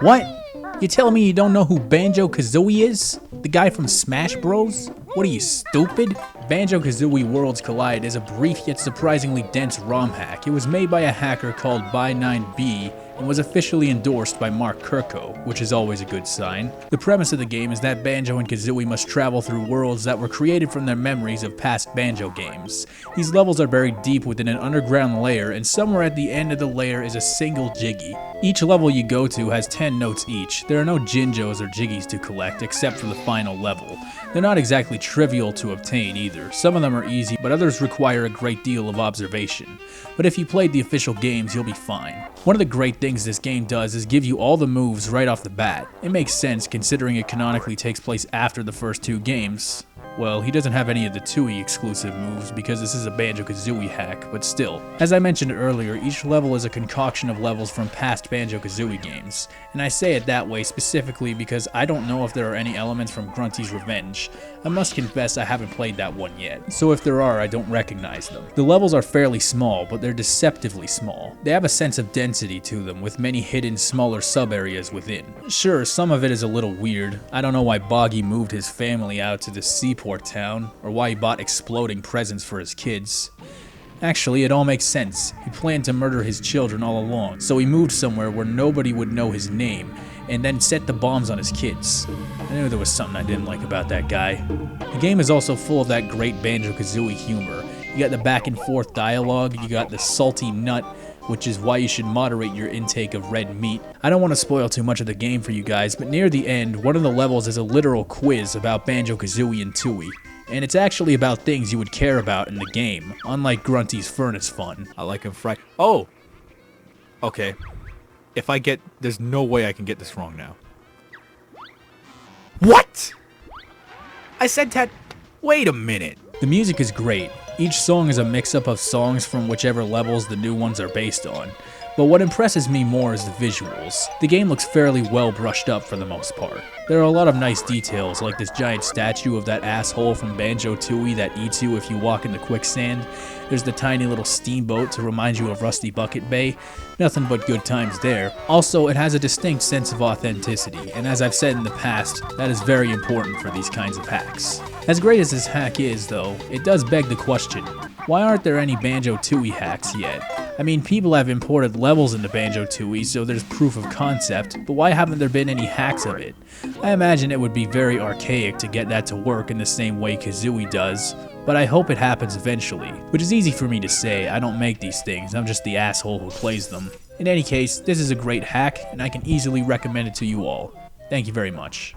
What? You telling me you don't know who Banjo Kazooie is? The guy from Smash Bros? What are you, stupid? Banjo Kazooie Worlds Collide is a brief yet surprisingly dense ROM hack. It was made by a hacker called By9B and was officially endorsed by Mark Kirko, which is always a good sign. The premise of the game is that Banjo and Kazooie must travel through worlds that were created from their memories of past Banjo games. These levels are buried deep within an underground layer, and somewhere at the end of the layer is a single Jiggy. Each level you go to has 10 notes each. There are no Jinjos or Jiggies to collect except for the final level. They're not exactly trivial to obtain either. Some of them are easy, but others require a great deal of observation. But if you played the official games, you'll be fine. One of the great things this game does is give you all the moves right off the bat. It makes sense considering it canonically takes place after the first two games. Well, he doesn't have any of the Tooie exclusive moves because this is a Banjo Kazooie hack, but still. As I mentioned earlier, each level is a concoction of levels from past Banjo Kazooie games. And I say it that way specifically because I don't know if there are any elements from Grunty's Revenge. I must confess I haven't played that one yet, so if there are, I don't recognize them. The levels are fairly small, but they're deceptively small. They have a sense of density to them, with many hidden smaller sub-areas within. Sure, some of it is a little weird. I don't know why Boggy moved his family out to the seaport town, or why he bought exploding presents for his kids. Actually, it all makes sense. He planned to murder his children all along, so he moved somewhere where nobody would know his name, and then set the bombs on his kids. I knew there was something I didn't like about that guy. The game is also full of that great Banjo-Kazooie humor. You got the back and forth dialogue, you got the salty nut, which is why you should moderate your intake of red meat. I don't want to spoil too much of the game for you guys, but near the end, one of the levels is a literal quiz about Banjo-Kazooie and Tooie. And it's actually about things you would care about in the game, unlike Grunty's Furnace Fun. I like him fried. Oh! Okay. There's no way I can get this wrong now. What?! I said that. Wait a minute. The music is great. Each song is a mix-up of songs from whichever levels the new ones are based on. But what impresses me more is the visuals. The game looks fairly well brushed up for the most part. There are a lot of nice details, like this giant statue of that asshole from Banjo-Tooie that eats you if you walk in the quicksand. There's the tiny little steamboat to remind you of Rusty Bucket Bay. Nothing but good times there. Also, it has a distinct sense of authenticity, and as I've said in the past, that is very important for these kinds of hacks. As great as this hack is, though, it does beg the question, why aren't there any Banjo-Tooie hacks yet? I mean, people have imported levels into Banjo-Tooie, so there's proof of concept, but why haven't there been any hacks of it? I imagine it would be very archaic to get that to work in the same way Kazooie does, but I hope it happens eventually, which is easy for me to say. I don't make these things, I'm just the asshole who plays them. In any case, this is a great hack, and I can easily recommend it to you all. Thank you very much.